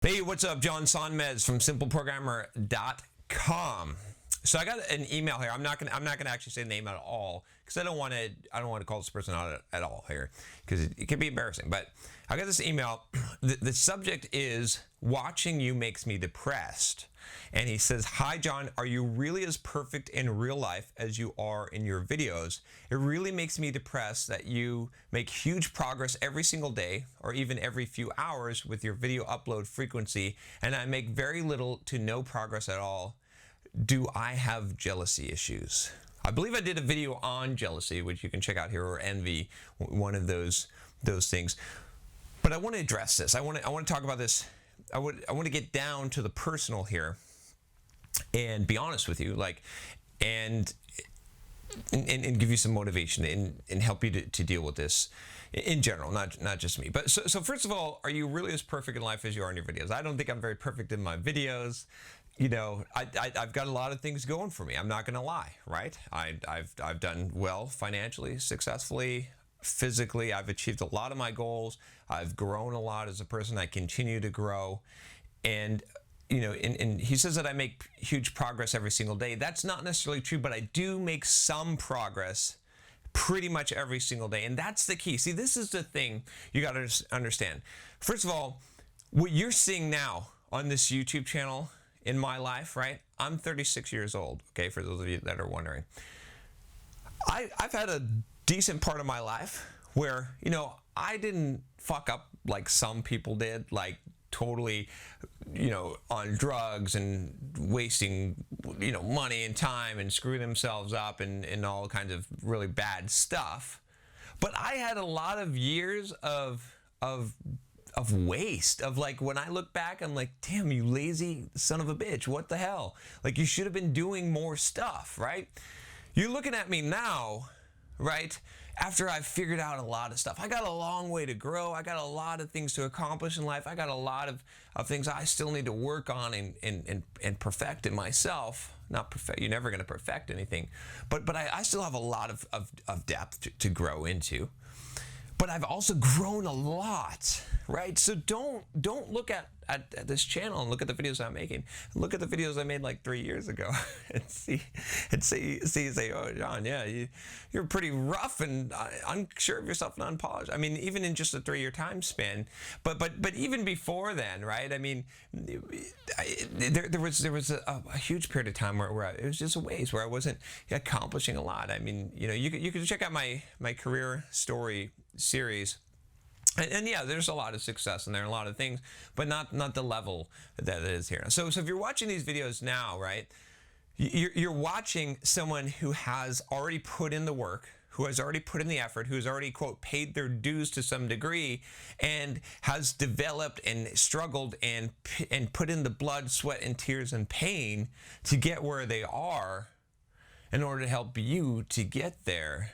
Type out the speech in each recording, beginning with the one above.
Hey, what's up? John Sonmez from SimpleProgrammer.com. So I got an email here. I'm not gonna actually say the name at all because I don't want to call this person out at all here because it can be embarrassing. But I got this email. The subject is watching you makes me depressed. And he says, "Hi John, are you really as perfect in real life as you are in your videos? It really makes me depressed that you make huge progress every single day or even every few hours with your video upload frequency, and I make very little to no progress at all. Do I have jealousy issues?" I believe I did a video on jealousy, which you can check out here, or envy, one of those things. But I want to address this. I want to talk about this. I want to get down to the personal here and be honest with you, and give you some motivation and help you to deal with this in general, not just me. But so first of all, are you really as perfect in life as you are in your videos? I don't think I'm very perfect in my videos. You know, I've got a lot of things going for me. I'm not going to lie, right? I've done well financially, successfully, physically. I've achieved a lot of my goals. I've grown a lot as a person. I continue to grow, and you know, and he says that I make huge progress every single day. That's not necessarily true, but I do make some progress pretty much every single day, and that's the key. See, this is the thing you got to understand. First of all, what you're seeing now on this YouTube channel in my life, right? I'm 36 years old, okay, for those of you that are wondering. I've had a decent part of my life where, you know, I didn't fuck up like some people did, like totally, you know, on drugs and wasting, you know, money and time and screw themselves up and all kinds of really bad stuff. But I had a lot of years of waste, of like, when I look back, I'm like, damn, you lazy son of a bitch, what the hell? Like, you should have been doing more stuff, right? You're looking at me now, right? After I've figured out a lot of stuff. I got a long way to grow. I got a lot of things to accomplish in life. I got a lot of things I still need to work on and perfect in myself. Not perfect, you're never going to perfect anything. But I still have a lot of depth to grow into. But I've also grown a lot, right? So don't look at this channel and look at the videos I'm making. Look at the videos I made like 3 years ago and say, oh, John, yeah, you're pretty rough and unsure of yourself and unpolished. I mean, even in just a 3-year time span. But even before then, right? I mean, there was a huge period of time where it was just a ways where I wasn't accomplishing a lot. I mean, you know, you can check out my career story series. And yeah, there's a lot of success in there, a lot of things, but not the level that it is here. So if you're watching these videos now, right, you're watching someone who has already put in the work, who has already put in the effort, who has already, quote, paid their dues to some degree, and has developed and struggled and put in the blood, sweat, and tears and pain to get where they are in order to help you to get there.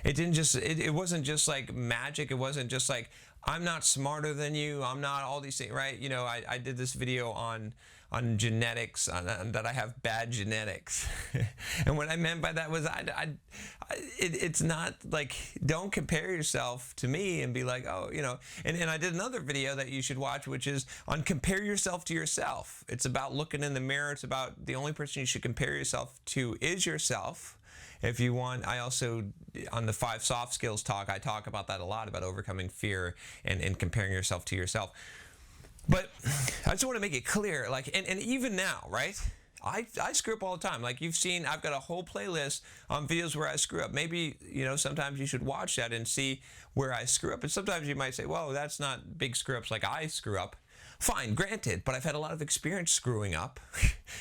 It wasn't just like magic. It wasn't just like, I'm not smarter than you, I'm not all these things, right? You know, I did this video on genetics, that I have bad genetics. And what I meant by that was it's not like, don't compare yourself to me and be like, oh, you know, and I did another video that you should watch, which is on compare yourself to yourself. It's about looking in the mirror. It's about the only person you should compare yourself to is yourself. If you want, I also, on the 5 soft skills talk, I talk about that a lot, about overcoming fear and comparing yourself to yourself. But I just want to make it clear, like, and even now, right? I screw up all the time. Like you've seen, I've got a whole playlist on videos where I screw up. Maybe, you know, sometimes you should watch that and see where I screw up. And sometimes you might say, whoa, that's not big screw ups like I screw up. Fine, granted, but I've had a lot of experience screwing up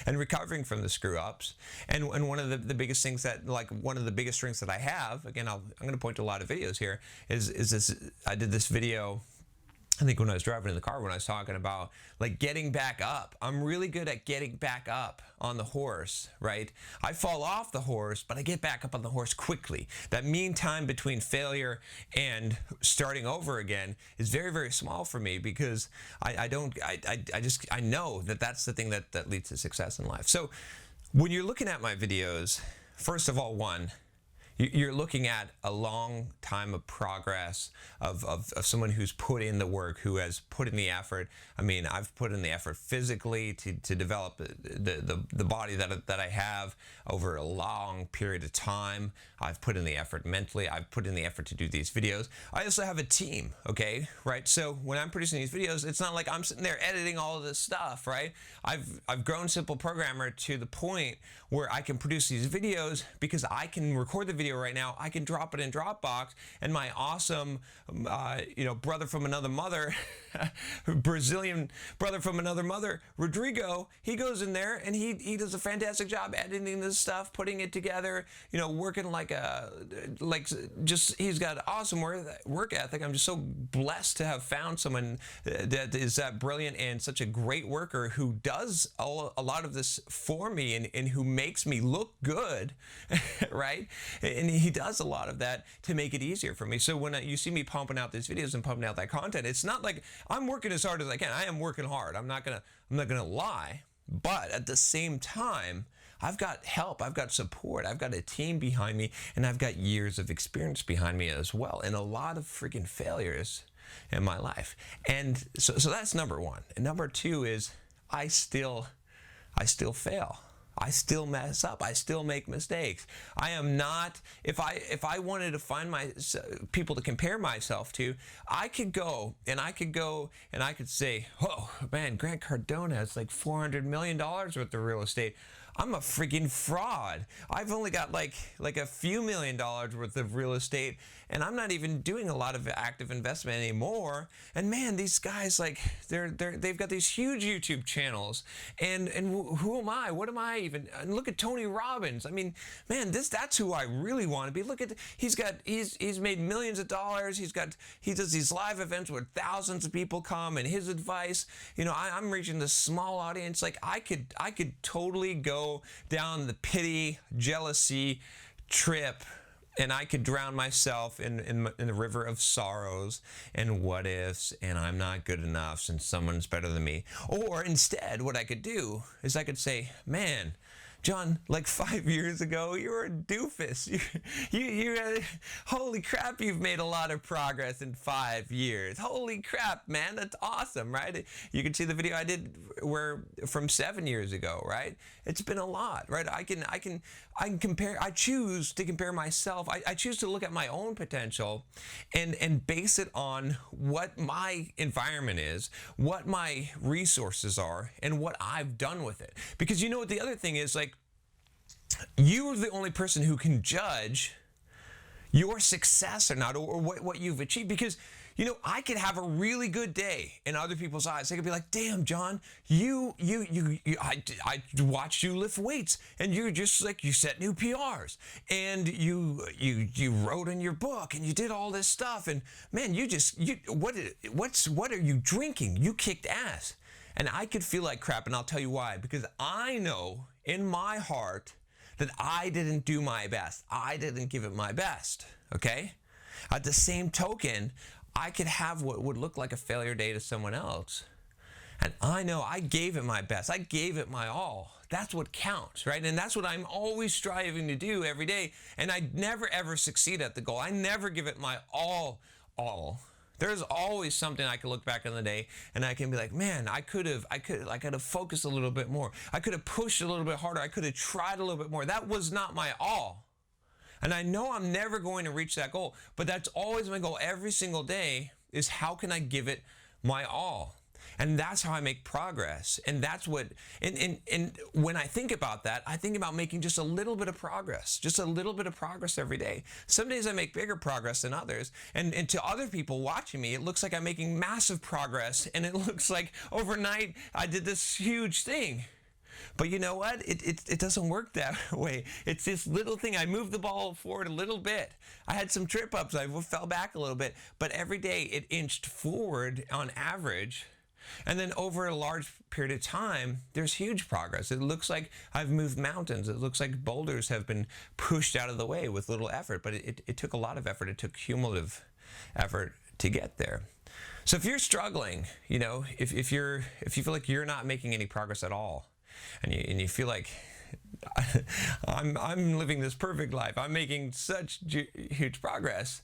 and recovering from the screw ups. And one of the biggest things that, like, one of the biggest strengths that I have, again, I'm going to point to a lot of videos here, is this. I did this video, I think when I was driving in the car, when I was talking about like getting back up. I'm really good at getting back up on the horse, right? I fall off the horse, but I get back up on the horse quickly. That mean time between failure and starting over again is very, very small for me, because I know that that's the thing that leads to success in life. So when you're looking at my videos, first of all, one, You're looking at a long time of progress of someone who's put in the work, who has put in the effort. I mean, I've put in the effort physically to develop the body that I have over a long period of time. I've put in the effort mentally. I've put in the effort to do these videos. I also have a team, okay, right? So when I'm producing these videos, it's not like I'm sitting there editing all of this stuff, right? I've grown Simple Programmer to the point where I can produce these videos because I can record the video right now. I can drop it in Dropbox, and my awesome, brother from another mother, Brazilian brother from another mother, Rodrigo, he goes in there and he does a fantastic job editing this stuff, putting it together, working he's got awesome work ethic. I'm just so blessed to have found someone that is that brilliant and such a great worker who does a lot of this for me and who makes me look good, right? And he does a lot of that to make it easier for me. So when you see me pumping out these videos and pumping out that content, it's not like I'm working as hard as I can. I am working hard. I'm not gonna lie. But at the same time, I've got help, I've got support, I've got a team behind me, and I've got years of experience behind me as well, and a lot of freaking failures in my life. And so that's number one. And number two is I still fail. I still mess up. I still make mistakes. I am not, if I wanted to find people to compare myself to, I could go and I could say, oh man, Grant Cardone has like $400 million worth of real estate. I'm a freaking fraud. I've only got like a few $1 million worth of real estate, and I'm not even doing a lot of active investment anymore. And man, these guys, like, they've got these huge YouTube channels, and who am I? What am I even? And look at Tony Robbins. I mean, man, that's who I really want to be. Look at, he's made millions of dollars. He does these live events where thousands of people come, and his advice, I'm reaching this small audience. Like, I could totally go down the pity, jealousy trip, and I could drown myself in the river of sorrows and what ifs, and I'm not good enough since someone's better than me. Or instead, what I could do is I could say, man, John, like 5 years ago, you were a doofus. Holy crap, you've made a lot of progress in 5 years. Holy crap, man, that's awesome, right? You can see the video I did from 7 years ago, right? It's been a lot, right? I can compare. I choose to compare myself. I choose to look at my own potential and base it on what my environment is, what my resources are, and what I've done with it. Because you know what the other thing is, like, you are the only person who can judge your success or not, or what you've achieved. Because, I could have a really good day in other people's eyes. They could be like, damn, John, I watched you lift weights, and you're just like, you set new PRs, and you wrote in your book, and you did all this stuff, and man, what are you drinking? You kicked ass. And I could feel like crap, and I'll tell you why. Because I know in my heart that I didn't do my best. I didn't give it my best, okay? At the same token, I could have what would look like a failure day to someone else. And I know I gave it my best. I gave it my all. That's what counts, right? And that's what I'm always striving to do every day. And I never, ever succeed at the goal. I never give it my all. There's always something I could look back on the day and I can be like, man, I could have focused a little bit more. I could have pushed a little bit harder. I could have tried a little bit more. That was not my all. And I know I'm never going to reach that goal, but that's always my goal every single day, is how can I give it my all? And that's how I make progress. And that's what, and when I think about that, I think about making just a little bit of progress every day. Some days I make bigger progress than others. And to other people watching me, it looks like I'm making massive progress. And it looks like overnight I did this huge thing. But you know what? It doesn't work that way. It's this little thing. I moved the ball forward a little bit. I had some trip ups. I fell back a little bit. But every day it inched forward on average. And then over a large period of time, there's huge progress. It looks like I've moved mountains. It looks like boulders have been pushed out of the way with little effort. But it took a lot of effort. It took cumulative effort to get there. So if you're struggling, if you feel like you're not making any progress at all, and you feel like I'm living this perfect life. I'm making such huge progress.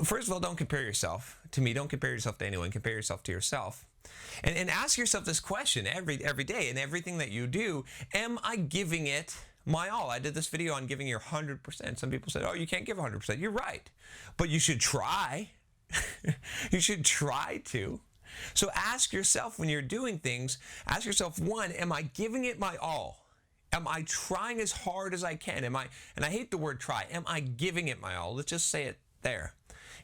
First of all, don't compare yourself to me. Don't compare yourself to anyone. Compare yourself to yourself. And ask yourself this question every day in everything that you do. Am I giving it my all? I did this video on giving your 100%. Some people said, oh, you can't give 100%. You're right. But you should try. You should try to. So ask yourself when you're doing things, ask yourself, one, am I giving it my all? Am I trying as hard as I can? And I hate the word try, am I giving it my all? Let's just say it there.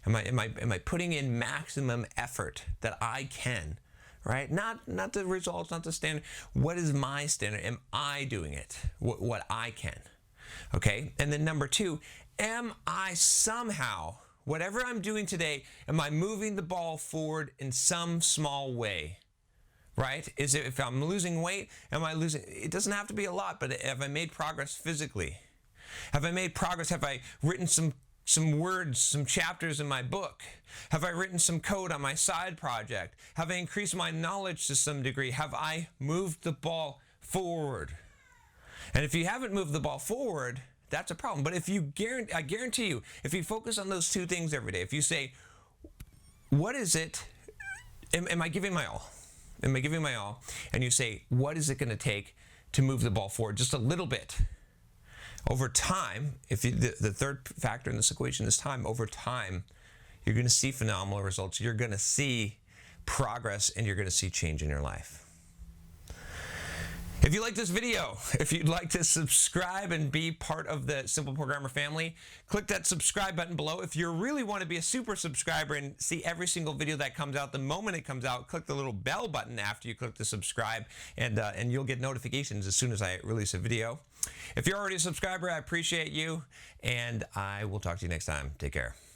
Am I putting in maximum effort that I can? Right? Not the results, not the standard. What is my standard? Am I doing it? What I can. Okay? And then number two, am I somehow, whatever I'm doing today, am I moving the ball forward in some small way? Right? Is it, if I'm losing weight, am I losing? It doesn't have to be a lot, but have I made progress physically? Have I made progress? Have I written some words, some chapters in my book? Have I written some code on my side project? Have I increased my knowledge to some degree? Have I moved the ball forward? And if you haven't moved the ball forward, that's a problem. But if you I guarantee you, if you focus on those two things every day, if you say, what is it? Am I giving my all? Am I giving my all? And you say, what is it going to take to move the ball forward just a little bit? Over time, if you, the third factor in this equation is time, over time, you're going to see phenomenal results. You're going to see progress, and you're going to see change in your life. If you like this video, if you'd like to subscribe and be part of the Simple Programmer family, click that subscribe button below. If you really want to be a super subscriber and see every single video that comes out the moment it comes out, click the little bell button after you click the subscribe, and you'll get notifications as soon as I release a video. If you're already a subscriber, I appreciate you, and I will talk to you next time. Take care.